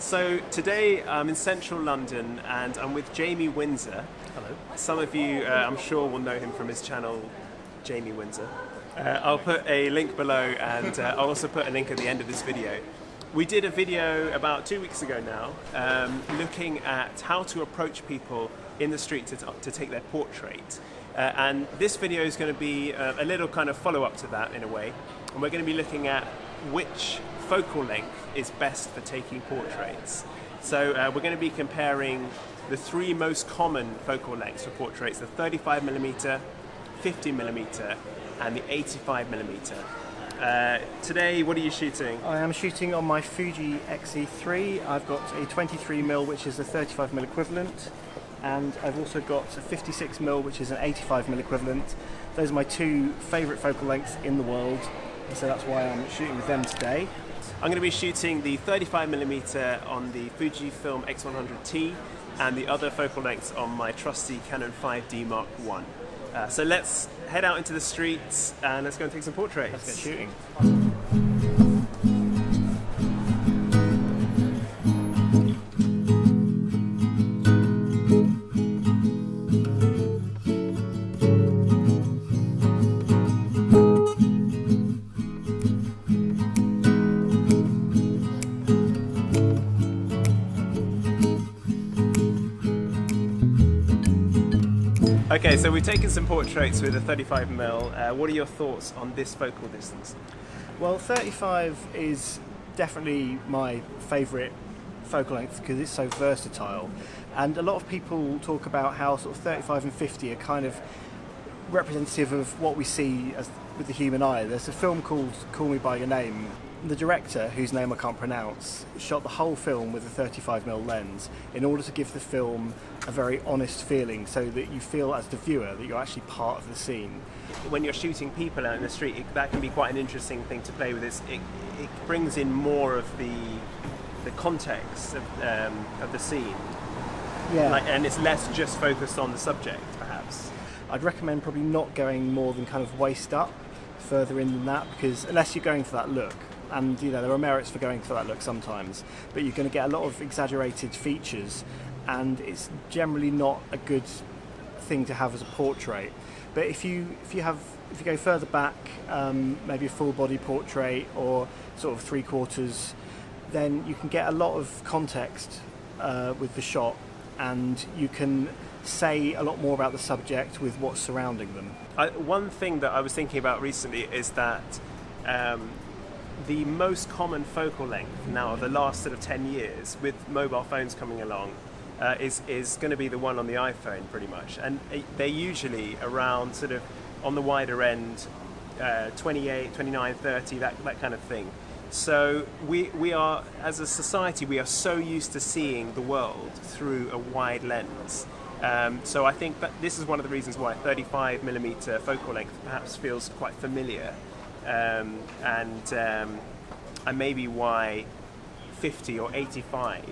So today I'm in central London and I'm with Jamie Windsor. Hello. Some of you, I'm sure, will know him from his channel, Jamie Windsor. I'll put a link below and I'll also put a link at the end of this video. We did a video about 2 weeks ago now looking at how to approach people in the street to take their portrait. And this video is going to be a little kind of follow-up to that in a way. And we're going to be looking at which focal length is best for taking portraits. So we're going to be comparing the three most common focal lengths for portraits: the 35mm, 50mm, and the 85mm. Today, what are you shooting? I am shooting on my Fuji Xe3. I've got a 23mm, which is a 35mm equivalent, and I've also got a 56mm, which is an 85mm equivalent. Those are my two favourite focal lengths in the world, so that's why I'm shooting with them today. I'm going to be shooting the 35mm on the Fujifilm X100T and the other focal lengths on my trusty Canon 5D Mark I. So let's head out into the streets and let's go and take some portraits. Let's get shooting. Okay, so we've taken some portraits with a 35mm. What are your thoughts on this focal distance? Well, 35 is definitely my favourite focal length because it's so versatile, and a lot of people talk about how sort of 35 and 50 are kind of representative of what we see as with the human eye. There's a film called Call Me By Your Name. The director, whose name I can't pronounce, shot the whole film with a 35mm lens in order to give the film a very honest feeling, so that you feel as the viewer that you're actually part of the scene. When you're shooting people out in the street, that can be quite an interesting thing to play with. It brings in more of the context of the scene, and it's less just focused on the subject, perhaps. I'd recommend probably not going more than kind of waist up, further in than that, because unless you're going for that look, and you know there are merits for going for that look sometimes, but you're going to get a lot of exaggerated features, and it's generally not a good thing to have as a portrait. But if you go further back, maybe a full body portrait or sort of 3/4, then you can get a lot of context with the shot, and you can say a lot more about the subject with what's surrounding them. One thing that I was thinking about recently is that the most common focal length now of the last sort of 10 years with mobile phones coming along is going to be the one on the iPhone pretty much, and they're usually around sort of on the wider end 28, 29, 30, that kind of thing. So we are, as a society, we are so used to seeing the world through a wide lens. So I think that this is one of the reasons why 35mm focal length perhaps feels quite familiar, and maybe why 50 or 85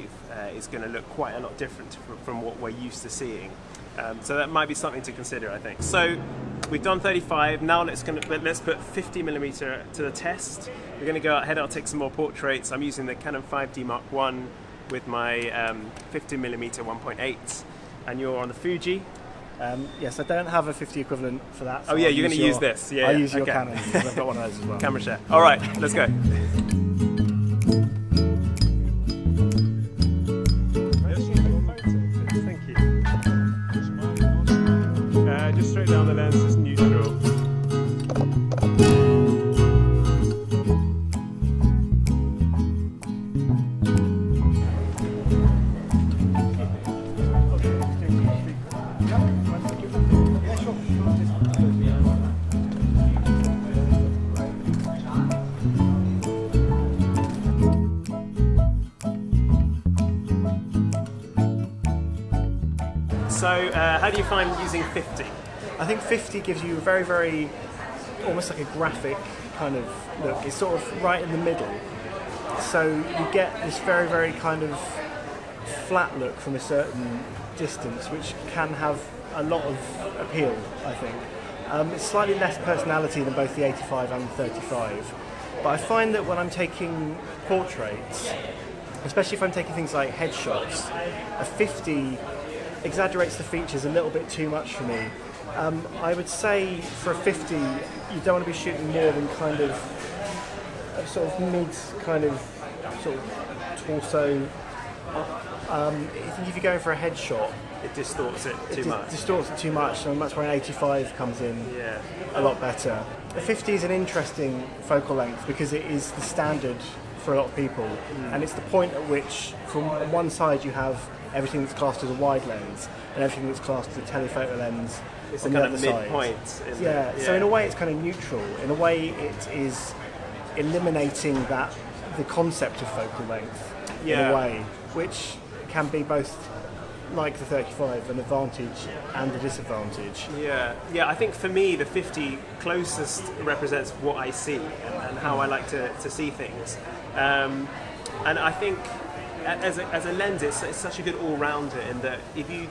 is going to look quite a lot different from what we're used to seeing. So that might be something to consider, I think. So we've done 35. Now let's put 50mm to the test. We're going to head out, take some more portraits. I'm using the Canon 5D Mark I with my 50mm 1.8. And you're on the Fuji. Yes, I don't have a 50 equivalent for that. So oh yeah, you're going to use this. Yeah, I'll use your Canon. I've got one of those as well. Camera share. All right, let's go. Thank you. Just straight down the lens, just neutral. So, how do you find using 50? I think 50 gives you a very, very, almost like a graphic kind of look. It's sort of right in the middle. So you get this very, very kind of flat look from a certain distance, which can have a lot of appeal, I think. It's slightly less personality than both the 85 and the 35. But I find that when I'm taking portraits, especially if I'm taking things like headshots. A 50 exaggerates the features a little bit too much for me. I would say for a 50, you don't want to be shooting more than kind of a sort of mid, kind of sort of torso. I think if you're going for a headshot, it distorts it too much. Distorts it too much, and that's where an 85 comes in a lot better. A 50 is an interesting focal length because it is the standard for a lot of people, and it's the point at which, from one side, you have everything that's classed as a wide lens and everything that's classed as a telephoto lens. It's on the the kind of other side. midpoint. So in a way, it's kind of neutral. In a way, it is eliminating the concept of focal length in a way, which can be both, like the 35, an advantage and a disadvantage. Yeah. I think for me, the 50 closest represents what I see and how I like to see things. And I think as a lens, it's such a good all-rounder in that if you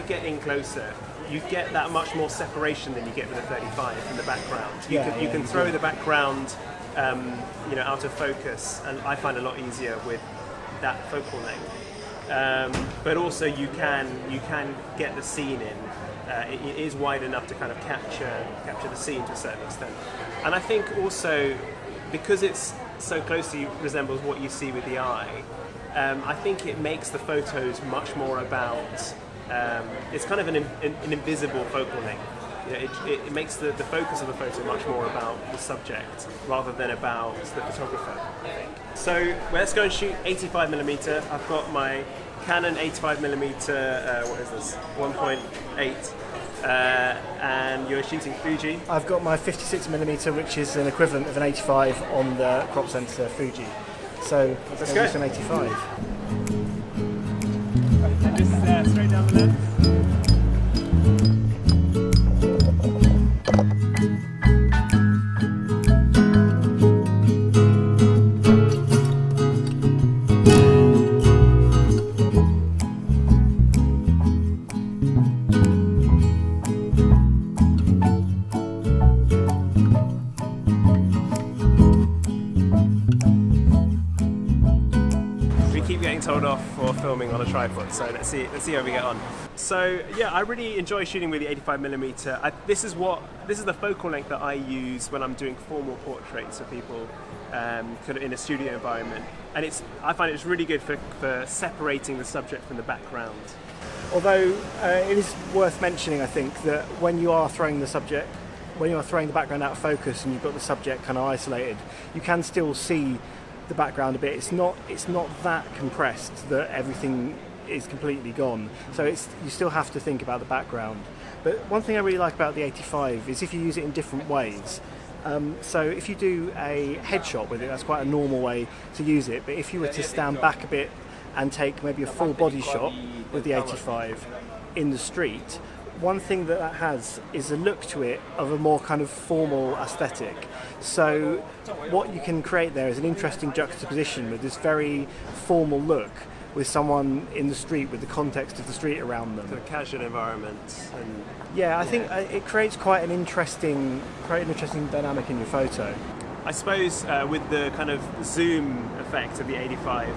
get in closer, you get that much more separation than you get with a 35 in the background. You can throw the background out of focus, and I find it a lot easier with that focal length. But also you can get the scene in. It is wide enough to kind of capture the scene to a certain extent. And I think also because it's so closely resembles what you see with the eye, I think it makes the photos much more about. It's kind of an invisible focal length. It makes the focus of the photo much more about the subject rather than about the photographer, I think. So let's go and shoot 85mm. I've got my Canon 85mm, what is this, 1.8, and you're shooting Fuji. I've got my 56mm, which is an equivalent of an 85 on the crop sensor Fuji. So let's go some 85. And just straight down the lens. Told off for filming on a tripod, so let's see how we get on. So yeah, I really enjoy shooting with the 85mm. This is the focal length that I use when I'm doing formal portraits of people, kind of in a studio environment, and I find it's really good for separating the subject from the background. Although it is worth mentioning, I think, that when you are throwing the background out of focus and you've got the subject kind of isolated, you can still see the background a bit. It's not that compressed that everything is completely gone. So you still have to think about the background. But one thing I really like about the 85 is if you use it in different ways. So if you do a headshot with it, that's quite a normal way to use it. But if you were to stand back a bit and take maybe a full body shot with the 85 in the street, one thing that has is a look to it of a more kind of formal aesthetic. So what you can create there is an interesting juxtaposition with this very formal look with someone in the street with the context of the street around them. The casual environment. I think it creates quite an interesting dynamic in your photo. I suppose with the kind of zoom effect of the 85,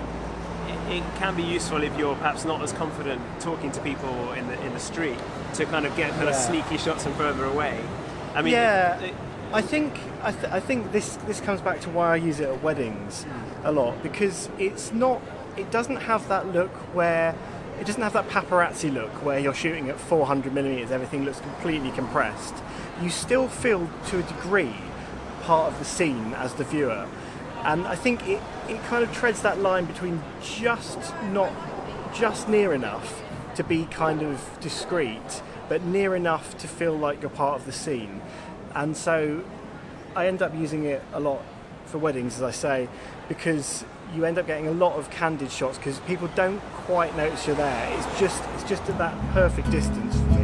it can be useful if you're perhaps not as confident talking to people in the street to kind of get kind of sneaky shots from further away. I mean, I think this comes back to why I use it at weddings a lot, because it doesn't have that look where it doesn't have that paparazzi look where you're shooting at 400mm, everything looks completely compressed. You still feel to a degree part of the scene as the viewer. And I think it kind of treads that line between just near enough to be kind of discreet, but near enough to feel like you're part of the scene. And so I end up using it a lot for weddings, as I say, because you end up getting a lot of candid shots because people don't quite notice you're there. It's just at that perfect distance for me.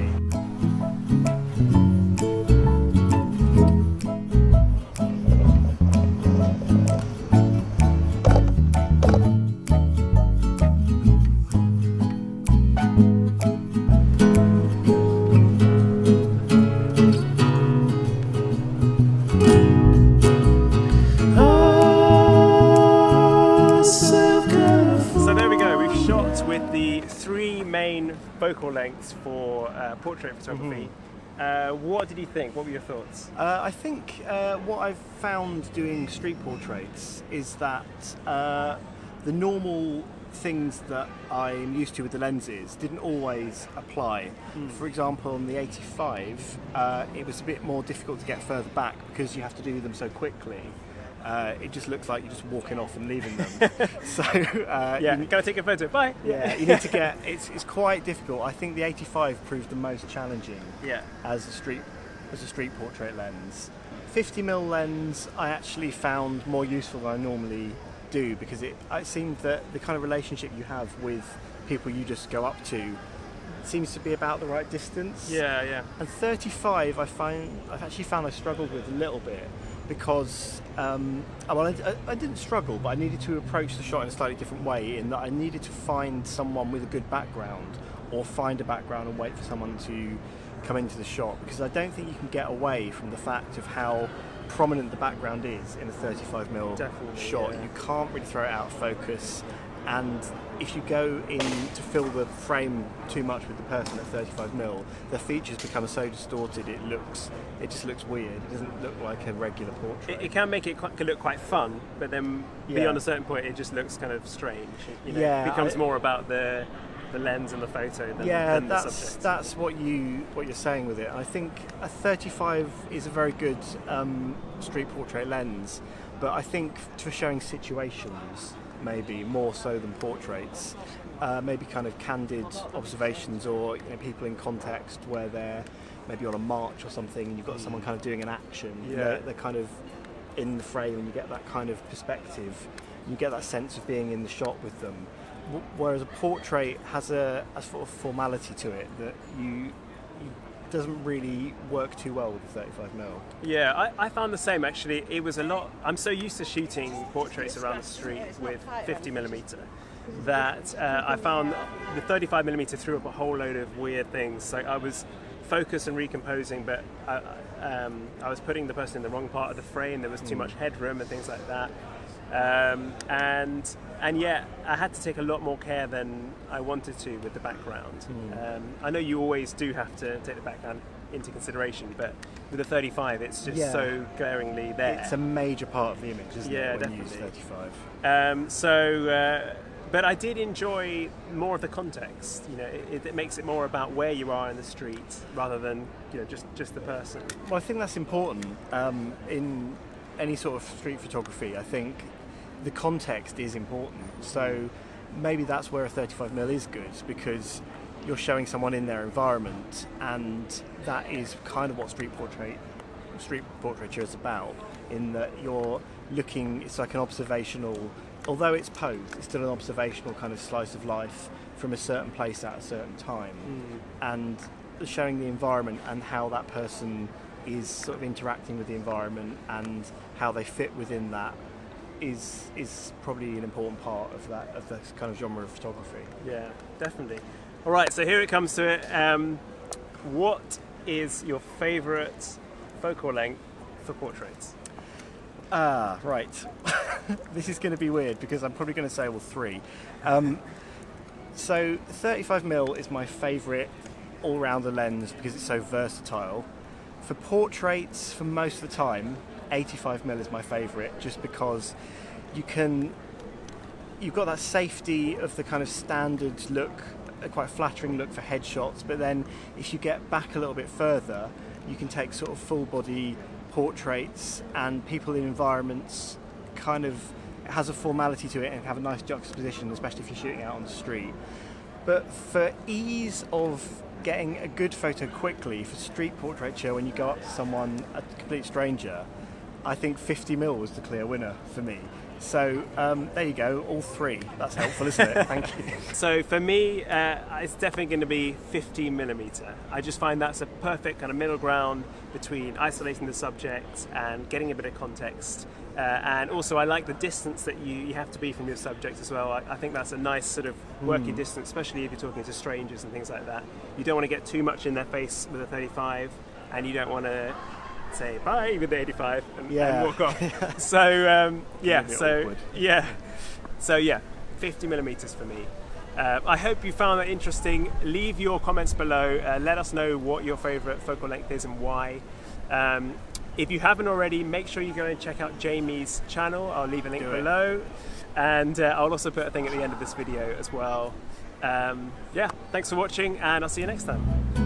Self-care. out with the 3 main focal lengths for portrait photography. What did you think? What were your thoughts? I think what I've found doing street portraits is that the normal things that I'm used to with the lenses didn't always apply. For example, on the 85, it was a bit more difficult to get further back because you have to do them so quickly. It just looks like you're just walking off and leaving them. So go take a photo. Bye. Yeah, you need to get. It's quite difficult. I think the 85 proved the most challenging. As a street portrait lens. 50mm lens I actually found more useful than I normally do, because it seemed that the kind of relationship you have with people you just go up to seems to be about the right distance. And 35 I've actually found I struggled with a little bit, because I didn't struggle, but I needed to approach the shot in a slightly different way, in that I needed to find someone with a good background, or find a background and wait for someone to come into the shot, because I don't think you can get away from the fact of how prominent the background is in a 35mm shot. You can't really throw it out of focus, and if you go in to fill the frame too much with the person at 35mm, the features become so distorted it just looks weird. It doesn't look like a regular portrait. It can make it look quite fun, but then beyond a certain point it just looks kind of strange. It becomes more about the lens and the photo than the subject. That's what you're saying with it. I think a 35 is a very good street portrait lens, but I think for showing situations, maybe more so than portraits, maybe kind of candid observations, or people in context where they're maybe on a march or something, and you've got someone kind of doing an action. They're kind of in the frame, and you get that kind of perspective. You get that sense of being in the shot with them. Whereas a portrait has a sort of formality to it that you doesn't really work too well with the 35mm. Yeah, I found the same actually. It was a lot. I'm so used to shooting portraits around the street with 50mm that I found the 35mm threw up a whole load of weird things. So I was focused and recomposing, but I was putting the person in the wrong part of the frame. There was too much headroom and things like that. And yet I had to take a lot more care than I wanted to with the background. I know you always do have to take the background into consideration, but with the 35 it's just so glaringly there. It's a major part of the image, isn't it, when definitely. you use 35. But I did enjoy more of the context. It makes it more about where you are in the street rather than just the person. Well, I think that's important in any sort of street photography. I think the context is important. So maybe that's where a 35mm is good, because you're showing someone in their environment, and that is kind of what street portraiture is about, in that you're looking, it's like an observational, although it's posed, it's still an observational kind of slice of life from a certain place at a certain time, and showing the environment and how that person is sort of interacting with the environment and how they fit within that is probably an important part of the kind of genre of photography. Yeah, definitely. All right, so here it comes to it. What is your favourite focal length for portraits? Right. This is going to be weird, because I'm probably going to say all 3. So 35mm is my favourite all-rounder lens because it's so versatile. For portraits, for most of the time, 85mm is my favourite, just because you've got that safety of the kind of standard look, a quite flattering look for headshots, but then if you get back a little bit further, you can take sort of full body portraits, and people in environments kind of has a formality to it and have a nice juxtaposition, especially if you're shooting out on the street. But for ease of getting a good photo quickly for street portraiture, when you go up to someone, a complete stranger, I think 50mm was the clear winner for me. So there you go, all 3. That's helpful, isn't it? Thank you. So for me, it's definitely going to be 50mm. I just find that's a perfect kind of middle ground between isolating the subject and getting a bit of context. And also I like the distance that you have to be from your subject as well. I think that's a nice sort of working distance, especially if you're talking to strangers and things like that. You don't want to get too much in their face with a 35, and you don't want to say bye with the 85 and walk off. So 50mm for me. I hope you found that interesting. Leave your comments below. Let us know what your favorite focal length is and why. If you haven't already, make sure you go and check out Jamie's channel. I'll leave a link below. And I'll also put a thing at the end of this video as well. Yeah, thanks for watching, and I'll see you next time.